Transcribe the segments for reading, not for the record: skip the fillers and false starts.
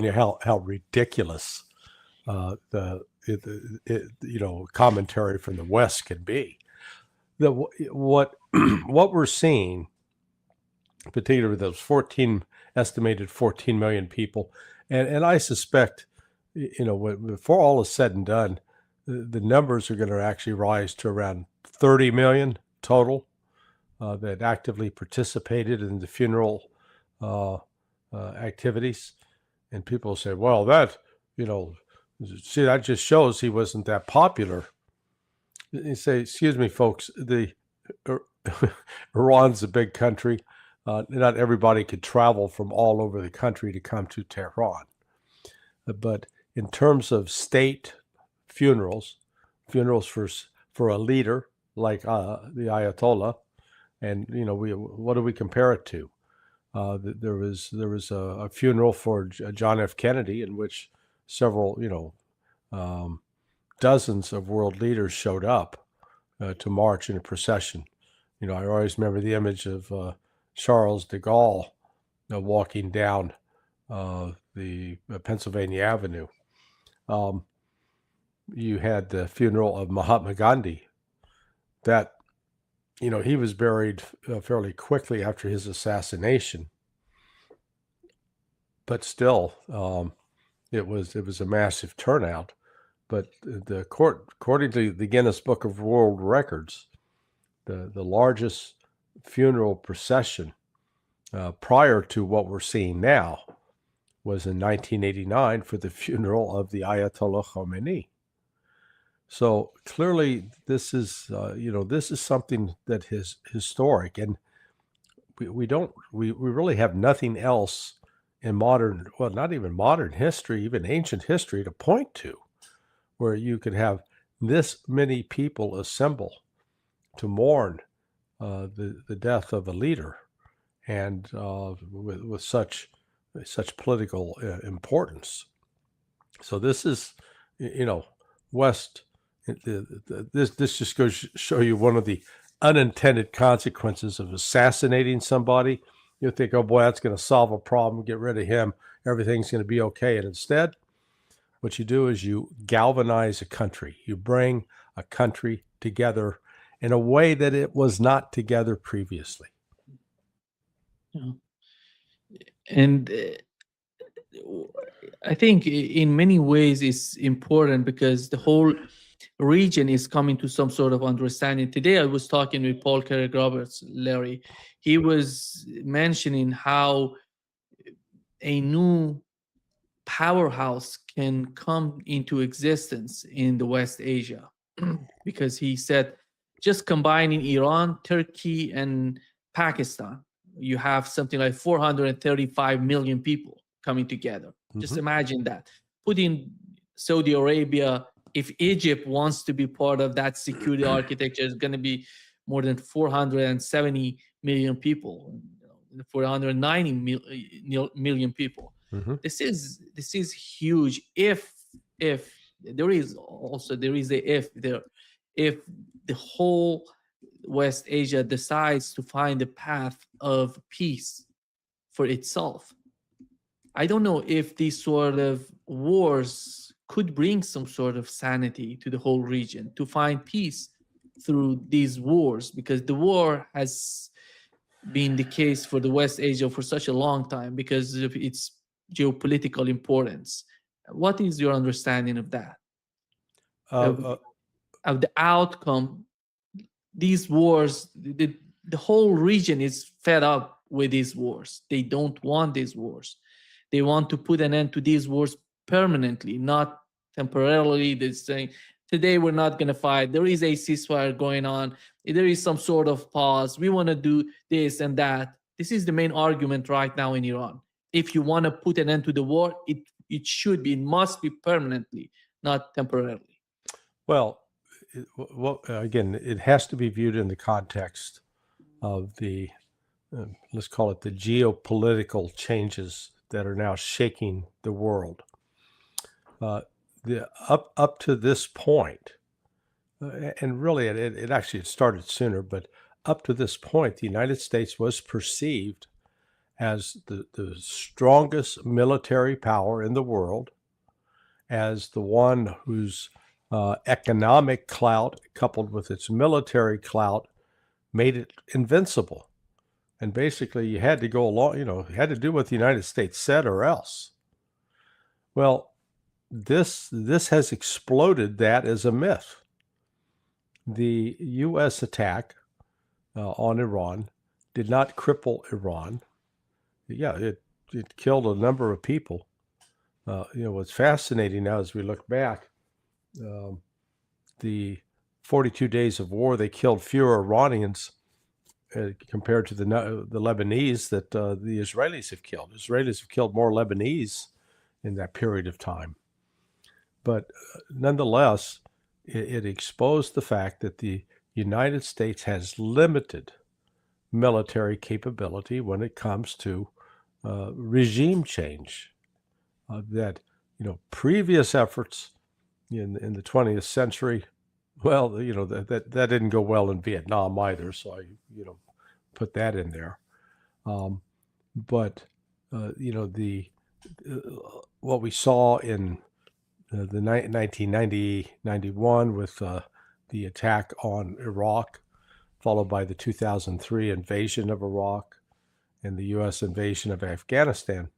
you how ridiculous commentary from the West can be. What what we're seeing, particularly with those estimated 14 million people, and I suspect, before all is said and done, the numbers are going to actually rise to around 30 million total that actively participated in the funeral activities. And people say, well, that just shows he wasn't that popular. You say, excuse me, folks, Iran's a big country. Not everybody could travel from all over the country to come to Tehran. But in terms of state funerals for a leader like the Ayatollah, and what do we compare it to? There was a funeral for John F. Kennedy in which several dozens of world leaders showed up to march in a procession. I always remember the image of Charles de Gaulle walking down the Pennsylvania Avenue. You had the funeral of Mahatma Gandhi. That he was buried fairly quickly after his assassination, but still, it was a massive turnout. But according to the Guinness Book of World Records, the largest funeral procession prior to what we're seeing now was in 1989 for the funeral of the Ayatollah Khomeini. So clearly, this is something that is historic, and we really have nothing else in modern, well, not even modern history, even ancient history to point to, where you could have this many people assemble to mourn the death of a leader, and with such political importance. So this is, West. This just goes to show you one of the unintended consequences of assassinating somebody. You think, oh boy, that's going to solve a problem, get rid of him, everything's going to be okay. And instead, what you do is you galvanize a country. You bring a country together in a way that it was not together previously. And I think in many ways it's important because the whole region is coming to some sort of understanding. Today I was talking with Paul Carrick-Roberts, Larry. He was mentioning how a new powerhouse can come into existence in the West Asia because he said just combining Iran, Turkey, and Pakistan, you have something like 435 million people coming together. Mm-hmm. Just imagine that. Put in Saudi Arabia. If Egypt wants to be part of that security architecture, it's going to be more than 470 million people, 490 million people. Mm-hmm. This is huge. If there is if the whole West Asia decides to find a path of peace for itself, I don't know if these sort of wars could bring some sort of sanity to the whole region, to find peace through these wars, because the war has been the case for the West Asia for such a long time because of its geopolitical importance. What is your understanding of that? Of the outcome? These wars, the whole region is fed up with these wars. They don't want these wars. They want to put an end to these wars permanently, not temporarily. They're saying, today we're not going to fight. There is a ceasefire going on. There is some sort of pause. We want to do this and that. This is the main argument right now in Iran. If you want to put an end to the war, it must be permanently, not temporarily. Well, again, it has to be viewed in the context of the, let's call it the geopolitical changes that are now shaking the world. Up to this point, and really it actually started sooner, but up to this point, the United States was perceived as the strongest military power in the world, as the one whose economic clout, coupled with its military clout, made it invincible. And basically, you had to go along, you had to do what the United States said or else. Well, this has exploded that as a myth. The U.S. attack on Iran did not cripple Iran. Yeah, it killed a number of people. What's fascinating now as we look back, the 42 days of war, they killed fewer Iranians compared to the Lebanese that the Israelis have killed. Israelis have killed more Lebanese in that period of time. But nonetheless, it exposed the fact that the United States has limited military capability when it comes to regime change. That previous efforts in the 20th century, well, that didn't go well in Vietnam either. So I put that in there. But what we saw in the 1990-91 with the attack on Iraq, followed by the 2003 invasion of Iraq and the U.S. invasion of Afghanistan,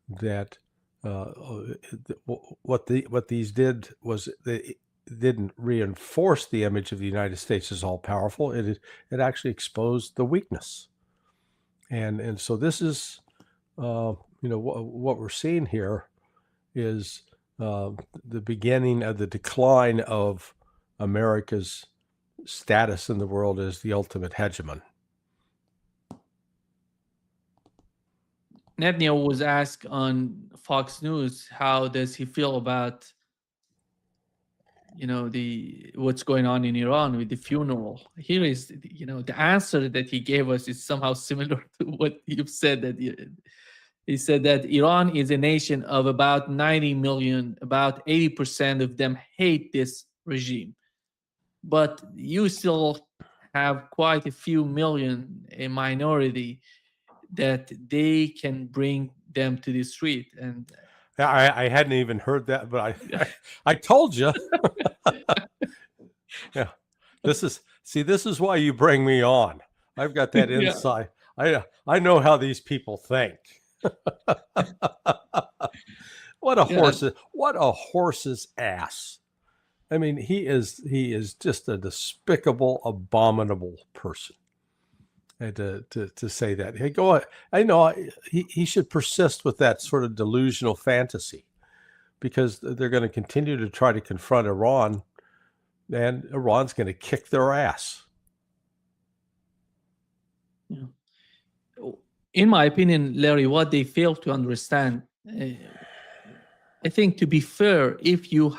that what these did was they didn't reinforce the image of the United States as all powerful. It actually exposed the weakness, and so this is what we're seeing here is the beginning of the decline of America's status in the world as the ultimate hegemon. Netanyahu was asked on Fox News, how does he feel about what's going on in Iran with the funeral. Here is the answer that he gave us is somehow similar to what you've said. That he said that Iran is a nation of about 90 million, about 80% of them hate this regime, but you still have quite a few million, a minority, that they can bring them to the street. And I hadn't even heard that, but I told you. Yeah, this is why you bring me on. I've got that insight. Yeah. I know how these people think. What a horse's ass. I mean, he is just a despicable, abominable person. And to say that, hey, go ahead. I know he should persist with that sort of delusional fantasy, because they're going to continue to try to confront Iran, and Iran's going to kick their ass. Yeah. In my opinion, Larry, what they fail to understand, I think, to be fair, if you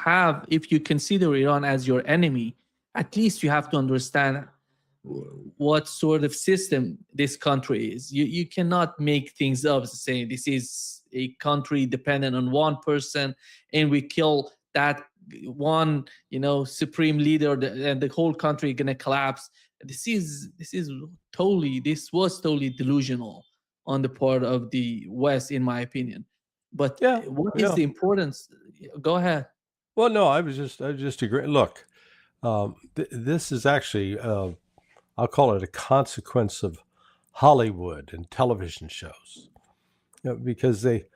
consider Iran as your enemy, at least you have to understand what sort of system this country is. You cannot make things up saying this is a country dependent on one person and we kill that one supreme leader and the whole country gonna collapse. This was totally delusional on the part of the West, in my opinion. But what is the importance? Go ahead. Well, no, I was just agreeing. Look, this is actually I'll call it a consequence of Hollywood and television shows, because the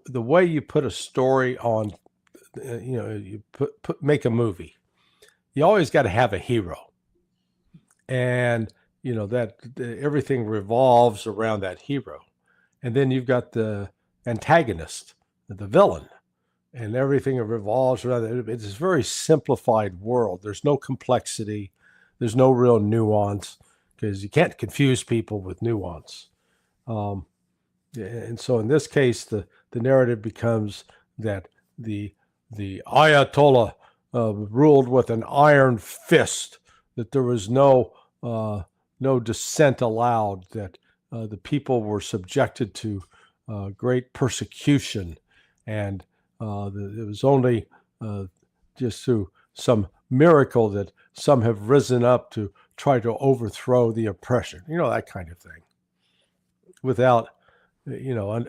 way you put a story on, you make a movie, you always got to have a hero, and that everything revolves around that hero, and then you've got the antagonist, the villain, and everything revolves around it. It's a very simplified world. There's no complexity. There's no real nuance, because you can't confuse people with nuance. And so in this case, the narrative becomes that the Ayatollah ruled with an iron fist, that there was no dissent allowed, that the people were subjected to great persecution, and it was only just through some miracle that some have risen up to try to overthrow the oppression, that kind of thing, without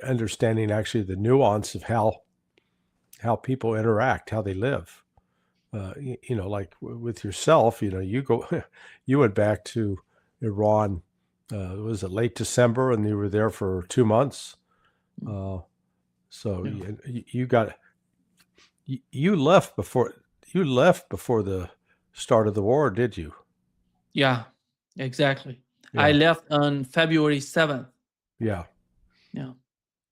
understanding actually the nuance of how people interact, how they live. Like with yourself, you went back to Iran. Was it late December, and you were there for 2 months? So Yeah. you left before the start of the war, did you? Yeah, exactly. I Yeah, left on February 7th. yeah. Yeah.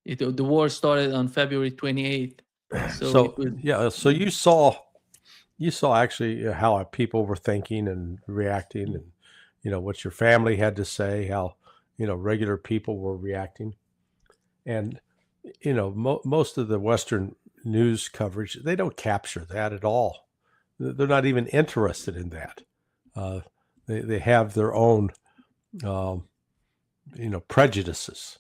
The war started on February 28th. So it So was, yeah, so you saw actually how people were thinking and reacting, and what your family had to say, how regular people were reacting, and most of the Western news coverage, they don't capture that at all. They're not even interested in that. Uh, they have their own um, prejudices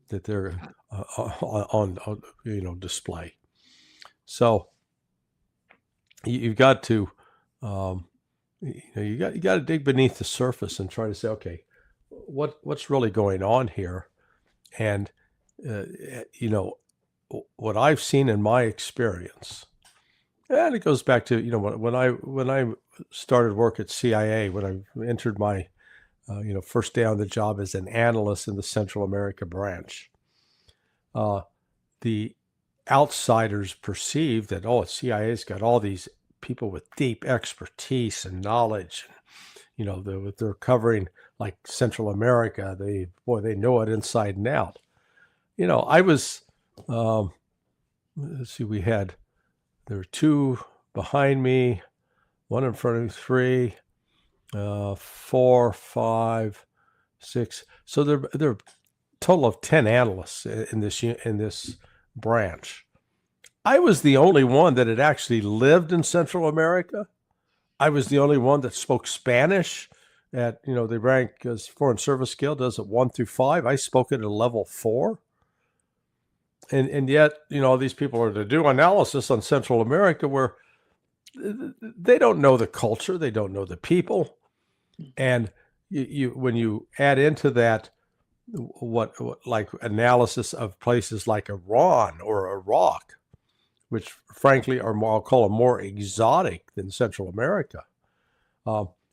that they're on display. So you've got to um, you got to dig beneath the surface and try to say, okay, what's really going on here, and uh, you know what I've seen in my experience, and it goes back to when I started work at CIA, when I entered my first day on the job as an analyst in the Central America branch. Uh, the outsiders perceive that, CIA's got all these people with deep expertise and knowledge. They're covering like Central America. They know it inside and out. I was, let's see, there were two behind me, one in front of me, three, 4, 5, 6. So there are a total of 10 analysts in this branch. I was the only one that had actually lived in Central America. I was the only one that spoke Spanish at, they rank as Foreign Service Scale does at 1 through 5. I spoke it at a level 4. And yet, these people are to do analysis on Central America where they don't know the culture, they don't know the people. And when you add into that what like analysis of places like Iran or Iraq, which frankly are more, I'll call them more exotic than Central America.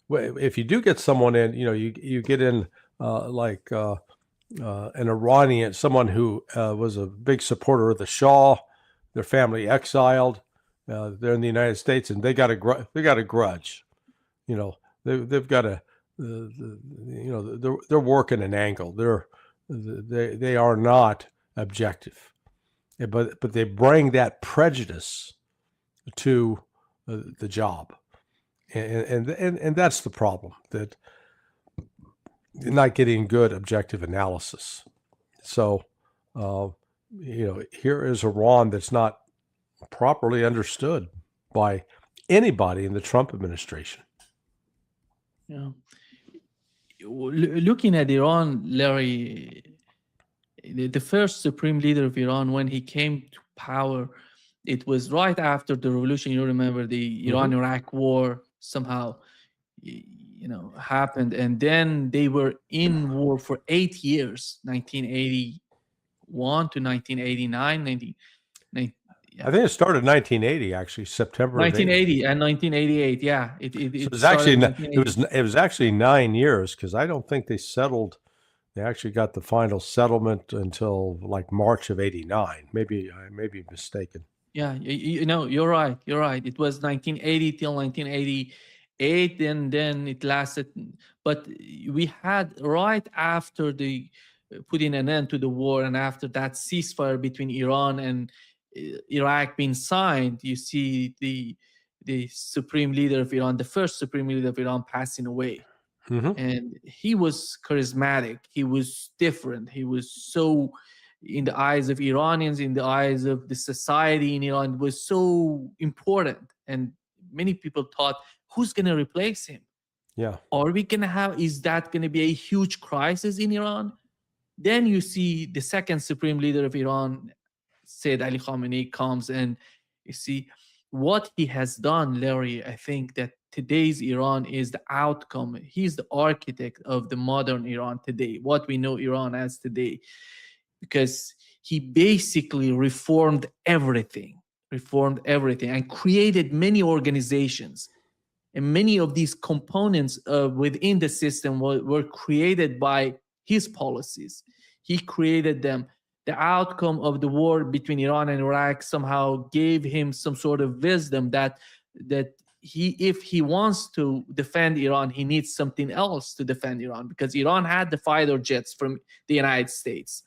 If you do get someone in, you get in an Iranian, someone who was a big supporter of the Shah, their family exiled, they're in the United States, and they got a grudge. They've got they're working an angle. They are not objective, but they bring that prejudice to the job, and that's the problem, that you're not getting good objective analysis. So, here is Iran that's not properly understood by anybody in the Trump administration. yeah. Looking at Iran, Larry, the first supreme leader of Iran, when he came to power, it was right after the revolution. You remember the Iran-Iraq war somehow, happened, and then they were in war for 8 years, 1981 to 1989, I think it started in 1980, actually, September of 80. 1980 and 1988. Yeah, So it it's started actually in it was actually 9 years, because I don't think they settled. They actually got the final settlement until like March of 89. Maybe I may be mistaken. Yeah, you're right. You're right. It was 1980 till 1988, and then it lasted. But we had right after the putting an end to the war, and after that ceasefire between Iran and Iraq being signed, you see the supreme leader of Iran, the first supreme leader of Iran, passing away. Mm-hmm. And he was charismatic, he was different, he was so, in the eyes of Iranians, in the eyes of the society in Iran, it was so important. And many people thought, who's going to replace him? Yeah. Are we going to have, is that going to be a huge crisis in Iran? Then you see the second supreme leader of Iran, Sayyid Ali Khamenei, comes, and you see what he has done, Larry, I think that today's Iran is the outcome. He's the architect of the modern Iran today, what we know Iran as today, because he basically reformed everything, and created many organizations. And many of these components within the system were created by his policies. He created them. The outcome of the war between Iran and Iraq somehow gave him some sort of wisdom that if he wants to defend Iran, he needs something else to defend Iran, because Iran had the fighter jets from the United States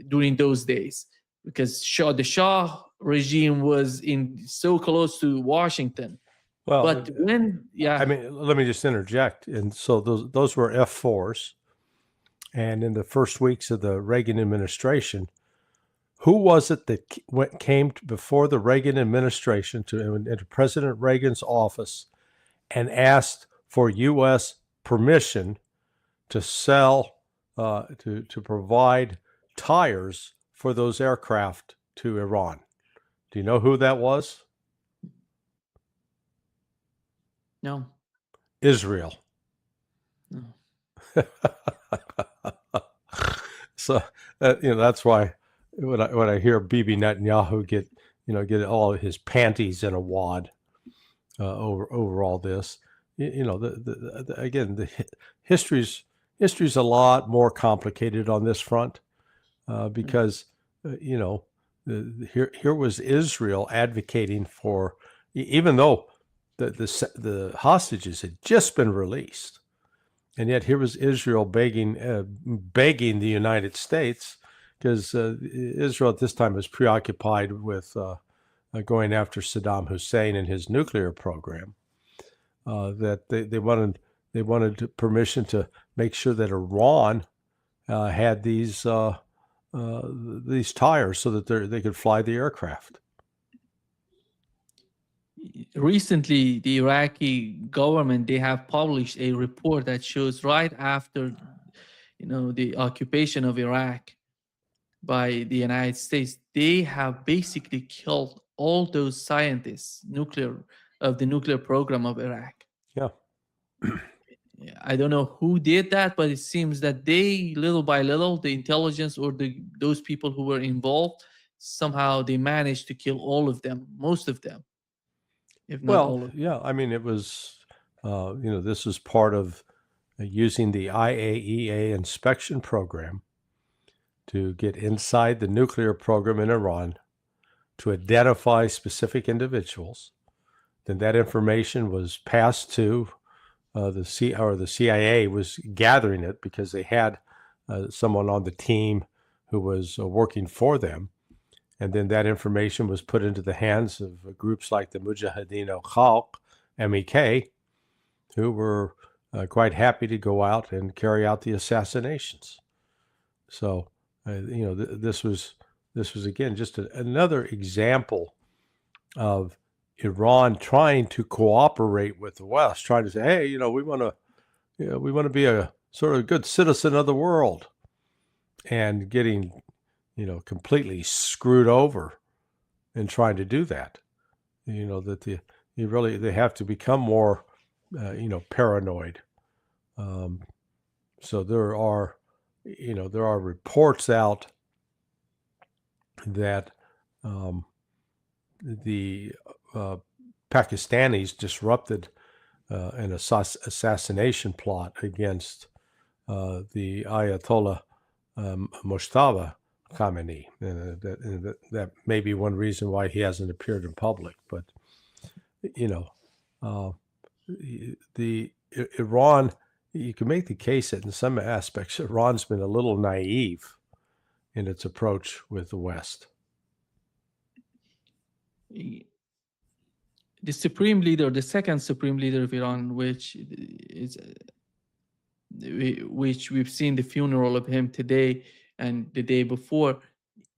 during those days, because the Shah regime was so close to Washington. Well, But I mean, let me just interject. And so those were F-4s. And in the first weeks of the Reagan administration, who was it that came before the Reagan administration into President Reagan's office and asked for U.S. permission to sell, to provide tires for those aircraft to Iran? Do you know who that was? No. Israel. No. So that's why when I hear Bibi Netanyahu get all his panties in a wad over all this, again, the history's a lot more complicated on this front, because here was Israel advocating for, even though the hostages had just been released. And yet here was Israel begging the United States, because Israel at this time was preoccupied with going after Saddam Hussein and his nuclear program, that they wanted permission to make sure that Iran had these tires so that they could fly the aircraft. Recently, the Iraqi government, they have published a report that shows right after the occupation of Iraq by the United States, they have basically killed all those scientists of the nuclear program of Iraq. Yeah. I don't know who did that, but it seems that they, little by little, the intelligence or those people who were involved, somehow they managed to kill all of them, most of them, if not all of them. Yeah. I mean, it was, this was part of using the IAEA inspection program to get inside the nuclear program in Iran, to identify specific individuals. Then that information was passed to the CIA was gathering it, because they had someone on the team who was working for them. And then that information was put into the hands of groups like the Mujahideen al-Khalq, MEK, who were quite happy to go out and carry out the assassinations. So, this was again just another example of Iran trying to cooperate with the West, trying to say, hey, we want to be a sort of good citizen of the world, and getting completely screwed over in trying to do that. That they have to become more paranoid. So there are reports out that the Pakistanis disrupted an assassination plot against the Ayatollah Mustafa Khamenei. That may be one reason why he hasn't appeared in public. But the Iran, you can make the case that in some aspects Iran's been a little naive in its approach with the West. The supreme leader, the second supreme leader of Iran, which we've seen the funeral of him today and the day before,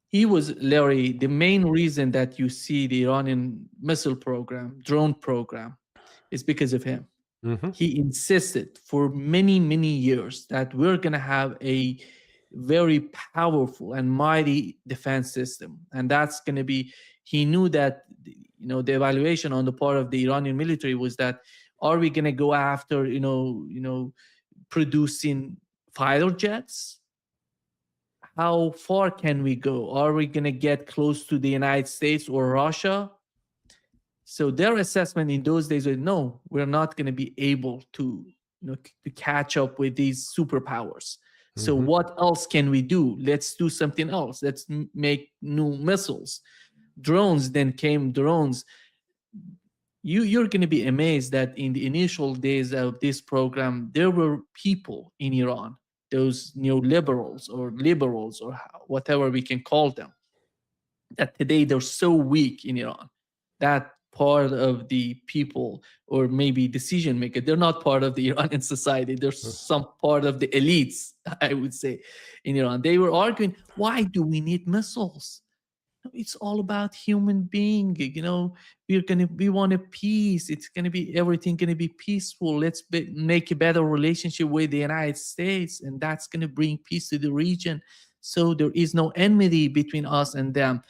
he was, Larry, the main reason that you see the Iranian missile program, drone program, is because of him. Mm-hmm. He insisted for many, many years that we're going to have a very powerful and mighty defense system. And that's going to be, he knew that the evaluation on the part of the Iranian military was that, are we going to go after, producing fighter jets? How far can we go? Are we going to get close to the United States or Russia? So their assessment in those days was, no, we're not going to be able to, to catch up with these superpowers. So what else can we do? Let's do something else. Let's make new missiles. Drones, then came drones. You're going to be amazed that in the initial days of this program, there were people in Iran, those neoliberals or liberals or whatever we can call them, that today they're so weak in Iran that part of the people, or maybe decision maker, they're not part of the Iranian society. They're some part of the elites, I would say, in Iran. They were arguing, why do we need missiles? It's all about human being. We want a peace. It's gonna be everything gonna be peaceful. Let's make a better relationship with the United States, and that's gonna bring peace to the region. So there is no enmity between us and them.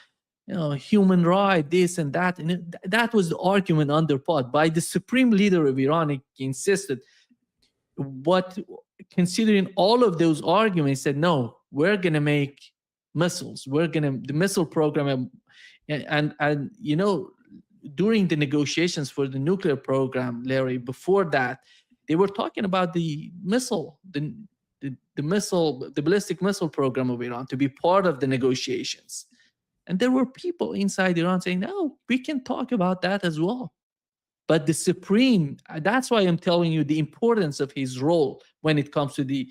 Human right, this and that. And that was the argument under pot by the supreme leader of Iran. He insisted, what, considering all of those arguments, said, no, we're going to make missiles. The missile program. And during the negotiations for the nuclear program, Larry, before that, they were talking about the missile, the ballistic missile program of Iran to be part of the negotiations. And there were people inside Iran saying, no, we can talk about that as well. But the supreme, that's why I'm telling you the importance of his role when it comes to the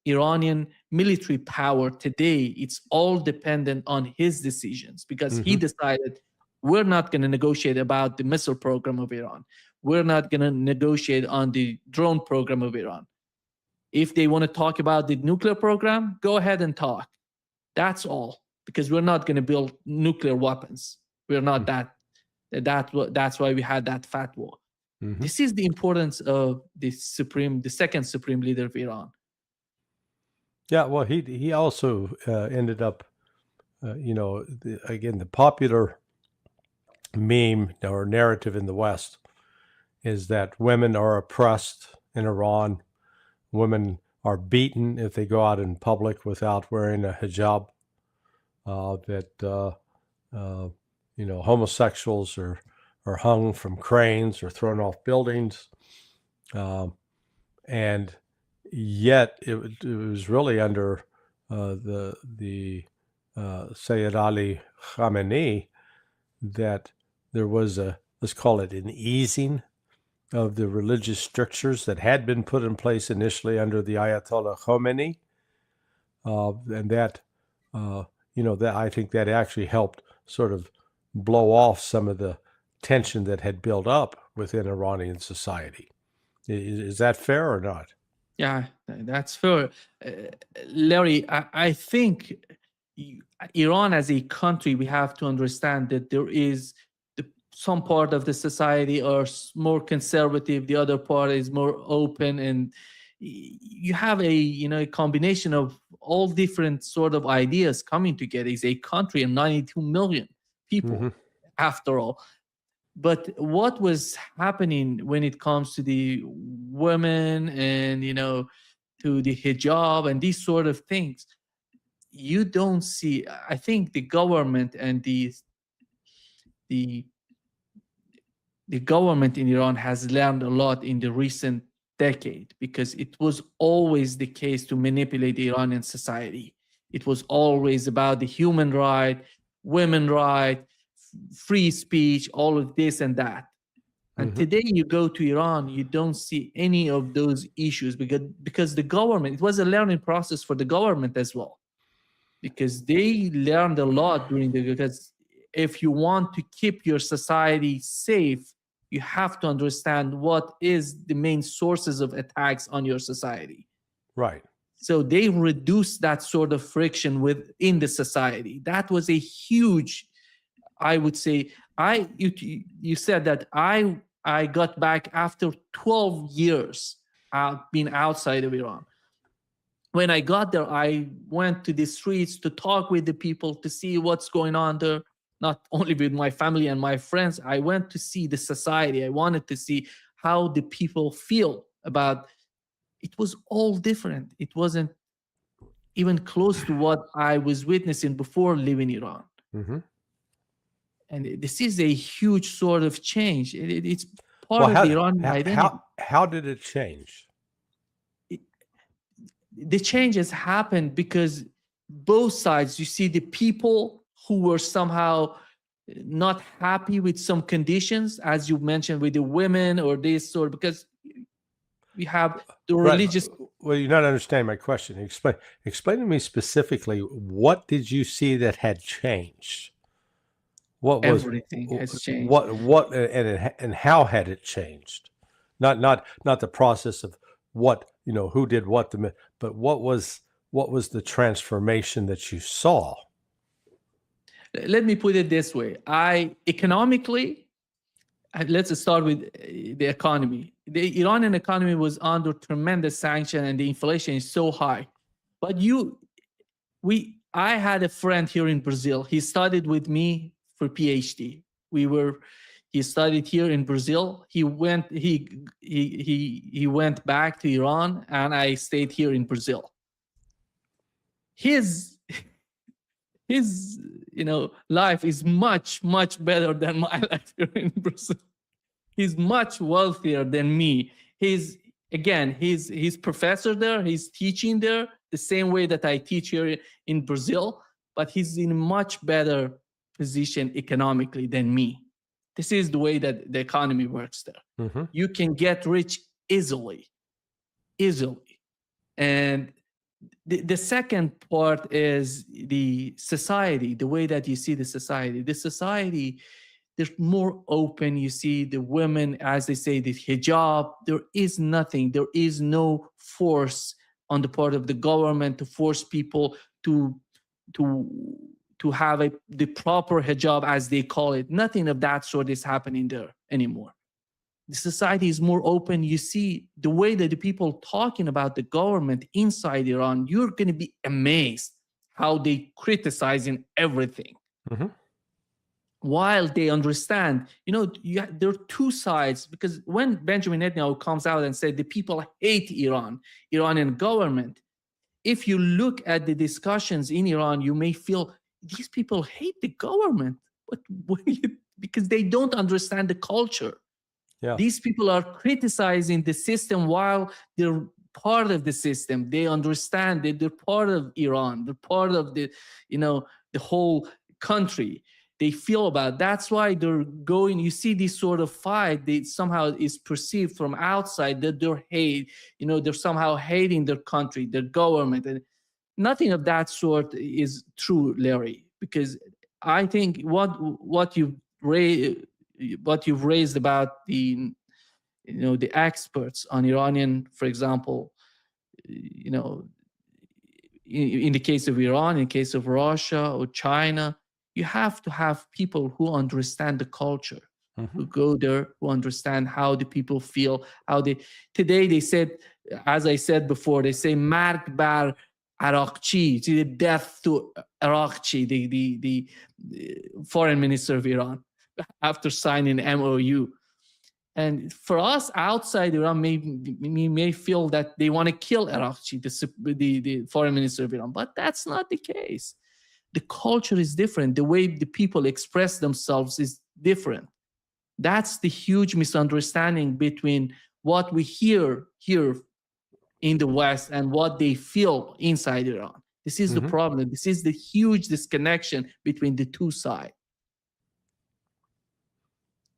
Iranian military power today. It's all dependent on his decisions, because he decided, we're not going to negotiate about the missile program of Iran. We're not going to negotiate on the drone program of Iran. If they want to talk about the nuclear program, go ahead and talk. That's all. Because we're not going to build nuclear weapons. We're not that's why we had that fatwa. This is the importance of the second supreme leader of Iran. Yeah, well, he also ended up, again, the popular meme or narrative in the West is that women are oppressed in Iran. Women are beaten if they go out in public without wearing a hijab. Homosexuals are hung from cranes or thrown off buildings, and yet it was really under the Sayyid Ali Khamenei that there was let's call it an easing of the religious strictures that had been put in place initially under the Ayatollah Khomeini, and that that I think that actually helped sort of blow off some of the tension that had built up within Iranian society. Is that fair or not? Yeah, that's fair. Larry, I think Iran as a country, we have to understand that there is some part of the society are more conservative, the other part is more open, and you have a combination of all different sort of ideas coming together. It's a country of 92 million people, after all. But what was happening when it comes to the women and to the hijab and these sort of things, you don't see. I think the government and the government in Iran has learned a lot in the recent decade, because it was always the case to manipulate the Iranian society. It was always about the human right, women right, free speech, all of this and that. And today you go to Iran, you don't see any of those issues, because the government, it was a learning process for the government as well, because they learned a lot because if you want to keep your society safe, you have to understand what is the main sources of attacks on your society. Right. So they reduced that sort of friction within the society. That was a huge, I would say, you said that I got back after 12 years being outside of Iran. When I got there, I went to the streets to talk with the people to see what's going on there. not only with my family and my friends. I went to see the society. I wanted to see how the people feel about. It was all different. It wasn't even close to what I was witnessing before leaving Iran. Mm-hmm. And this is a huge sort of change. It's part Well, of the Iranian identity. how did it change? The changes happened because both sides, you see the people who were somehow not happy with some conditions, as you mentioned, with the women or this sort, because we have the religious. Right. Well, you're not understanding my question. Explain to me specifically, what did you see that had changed? What was Everything has changed. what and how had it changed? Not the process of what, who did what, but what was the transformation that you saw? Let me put it this way. Economically, let's start with the economy. The Iranian economy was under tremendous sanction and the inflation is so high. But I had a friend here in Brazil. He studied with me for PhD. He studied here in Brazil. He went back to Iran, and I stayed here in Brazil. His life is much better than my life here in Brazil. He's much wealthier than me. He's professor there. He's teaching there the same way that I teach here in Brazil, but he's in a much better position economically than me. This is the way that the economy works there. Mm-hmm. You can get rich easily. And the second part is the society, the way that you see the society. The society, they're more open. You see the women, as they say, the hijab. There is no force on the part of the government to force people to have the proper hijab, as they call it. Nothing of that sort is happening there anymore. The society is more open. You see the way that the people talking about the government inside Iran, you're going to be amazed how they criticizing everything. Mm-hmm. While they understand, there are two sides, because when Benjamin Netanyahu comes out and said the people hate Iranian government, if you look at the discussions in Iran, you may feel these people hate the government, but because they don't understand the culture. Yeah. These people are criticizing the system while they're part of the system. They understand that they're part of Iran. They're part of the whole country. They feel about. That's why they're going. You see this sort of fight. They somehow is perceived from outside that they're somehow hating their country, their government, and nothing of that sort is true, Larry. Because I think what you've raised about the experts on Iranian, for example, in the case of Iran, in the case of Russia or China, you have to have people who understand the culture, Mm-hmm. who go there, who understand how the people feel, today they said, as I said before, they say Marg bar Araqchi, the death to Araqchi, the foreign minister of Iran, after signing MOU. And for us outside Iran, we may feel that they want to kill Araqchi, the foreign minister of Iran, but that's not the case. The culture is different. The way the people express themselves is different. That's the huge misunderstanding between what we hear here in the West and what they feel inside Iran. This is the problem. This is the huge disconnection between the two sides.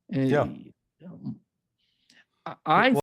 Yeah. I